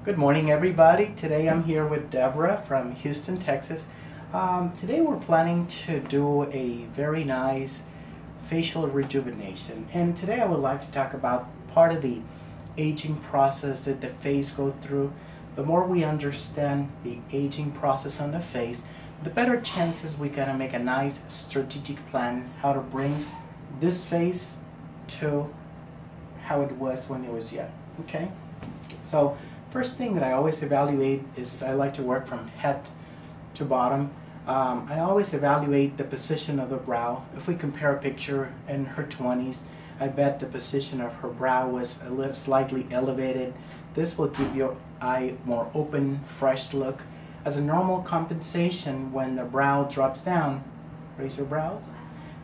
Good morning, everybody. Today I'm here with Deborah from Houston, Texas. Today we're planning to do a very nice facial rejuvenation, and today I would like to talk about part of the aging process that the face goes through. The more we understand the aging process on the face, the better chances we gotta make a nice strategic plan how to bring this face to how it was when it was young. Okay, so first thing that I always evaluate is I like to work from head to bottom. I always evaluate the position of the brow. If we compare a picture in her 20s, I bet the position of her brow was a little slightly elevated. This will give your eye more open, fresh look. As a normal compensation, when the brow drops down, raise your brows,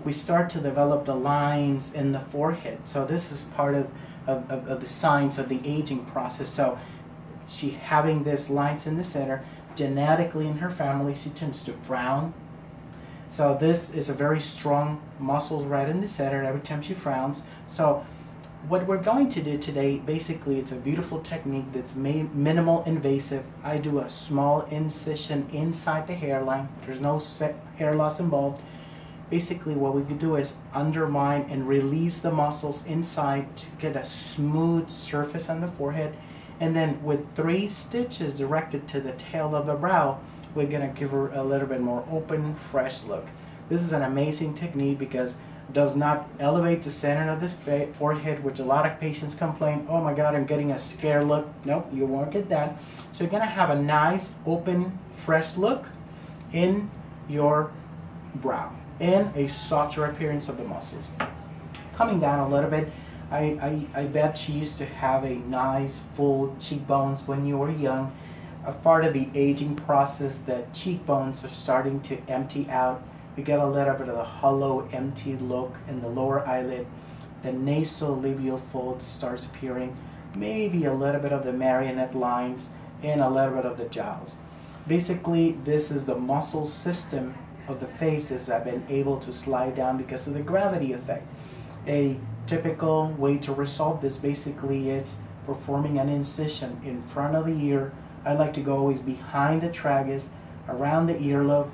we start to develop the lines in the forehead. So this is part of the signs of the aging process. So she having these lines in the center, genetically in her family, she tends to frown. So this is a very strong muscle right in the center every time she frowns. So what we're going to do today, basically it's a beautiful technique that's minimal invasive. I do a small incision inside the hairline. There's no hair loss involved. Basically what we could do is undermine and release the muscles inside to get a smooth surface on the forehead. And then with 3 stitches directed to the tail of the brow, we're going to give her a little bit more open, fresh look. This is an amazing technique because it does not elevate the center of the forehead, which a lot of patients complain, oh my God, I'm getting a scare look. Nope, you won't get that. So you're going to have a nice, open, fresh look in your brow and a softer appearance of the muscles. Coming down a little bit, I bet she used to have a nice full cheekbones when you were young. A part of the aging process, the cheekbones are starting to empty out. You get a little bit of the hollow, empty look in the lower eyelid. The nasolabial fold starts appearing. Maybe a little bit of the marionette lines and a little bit of the jowls. Basically, this is the muscle system of the faces that have been able to slide down because of the gravity effect. A typical way to resolve this basically is performing an incision in front of the ear. I like to go always behind the tragus, around the earlobe,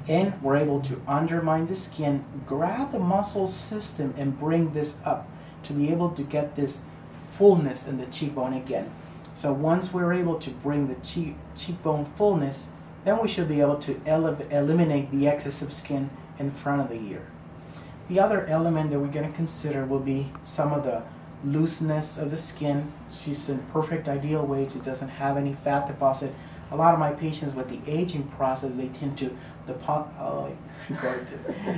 and we're able to undermine the skin, grab the muscle system and bring this up to be able to get this fullness in the cheekbone again. So once we're able to bring the cheekbone fullness, then we should be able to eliminate the excess of skin in front of the ear. The other element that we're going to consider will be some of the looseness of the skin. She's in perfect ideal weight. She doesn't have any fat deposit. A lot of my patients with the aging process, they tend to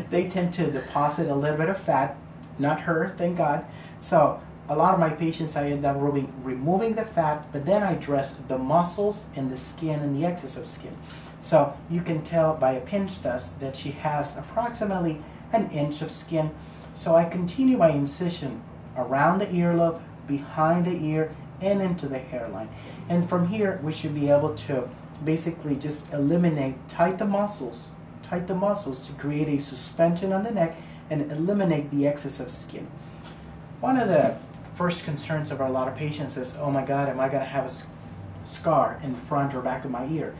they tend to deposit a little bit of fat. Not her, thank God. So a lot of my patients, I end up removing the fat, but then I address the muscles and the skin and the excess of skin. So you can tell by a pinch test that she has approximately an inch of skin. So I continue my incision around the earlobe, behind the ear, and into the hairline. And from here, we should be able to basically just tighten the muscles to create a suspension on the neck and eliminate the excess of skin. One of the first concerns of a lot of patients is, oh my God, am I going to have a scar in front or back of my ear?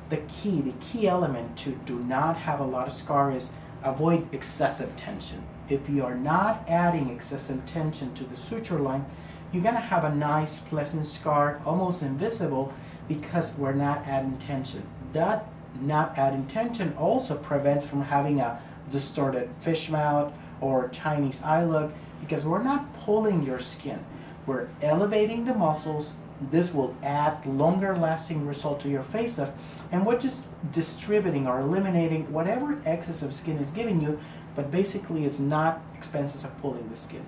The key element to do not have a lot of scar is avoid excessive tension. If you are not adding excessive tension to the suture line, you're going to have a nice pleasant scar, almost invisible, because we're not adding tension. That not adding tension also prevents from having a distorted fish mouth or Chinese eye look, because we're not pulling your skin. We're elevating the muscles. This will add longer lasting result to your face off, and we're just distributing or eliminating whatever excess of skin is giving you, but basically it's not expenses of pulling the skin.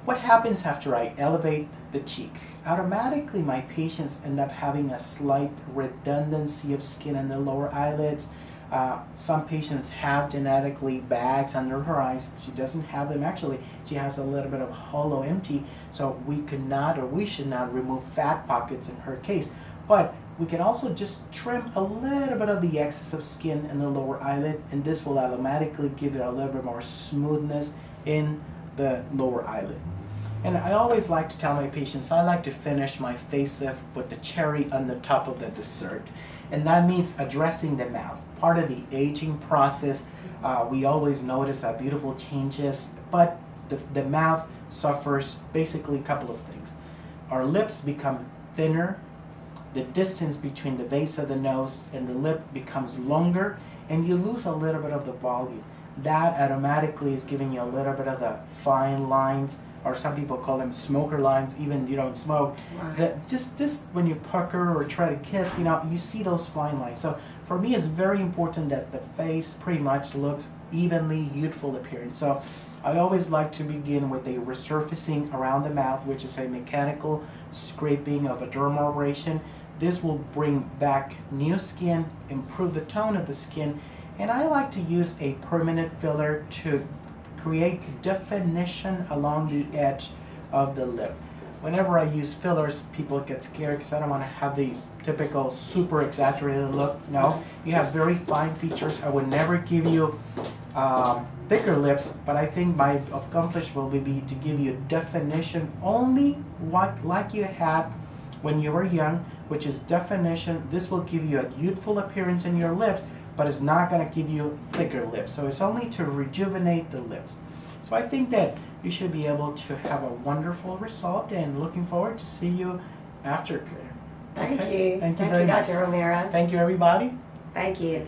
What happens after I elevate the cheek? Automatically my patients end up having a slight redundancy of skin in the lower eyelids. Some patients have genetically bags under her eyes. She doesn't have them actually. She has a little bit of hollow empty, so we could not or we should not remove fat pockets in her case. But we can also just trim a little bit of the excess of skin in the lower eyelid, and this will automatically give it a little bit more smoothness in the lower eyelid. And I always like to tell my patients, I like to finish my facelift with the cherry on the top of the dessert. And that means addressing the mouth. Part of the aging process, we always notice beautiful changes, but the mouth suffers basically a couple of things. Our lips become thinner, the distance between the base of the nose and the lip becomes longer, and you lose a little bit of the volume. That automatically is giving you a little bit of the fine lines, or some people call them smoker lines, even you don't smoke. Right. That just this, when you pucker or try to kiss, you see those fine lines. So for me, it's very important that the face pretty much looks evenly youthful appearance. So I always like to begin with a resurfacing around the mouth, which is a mechanical scraping of a dermal abrasion. This will bring back new skin, improve the tone of the skin, and I like to use a permanent filler to create definition along the edge of the lip. Whenever I use fillers, people get scared because I don't want to have the typical super exaggerated look. No, you have very fine features. I would never give you thicker lips, but I think my accomplishment will be to give you definition only like you had when you were young, which is definition. This will give you a youthful appearance in your lips, but it's not going to give you thicker lips. So it's only to rejuvenate the lips. So I think that you should be able to have a wonderful result, and looking forward to see you after care. Thank Okay? you. Thank you very much. Dr. Romero. Thank you, everybody. Thank you.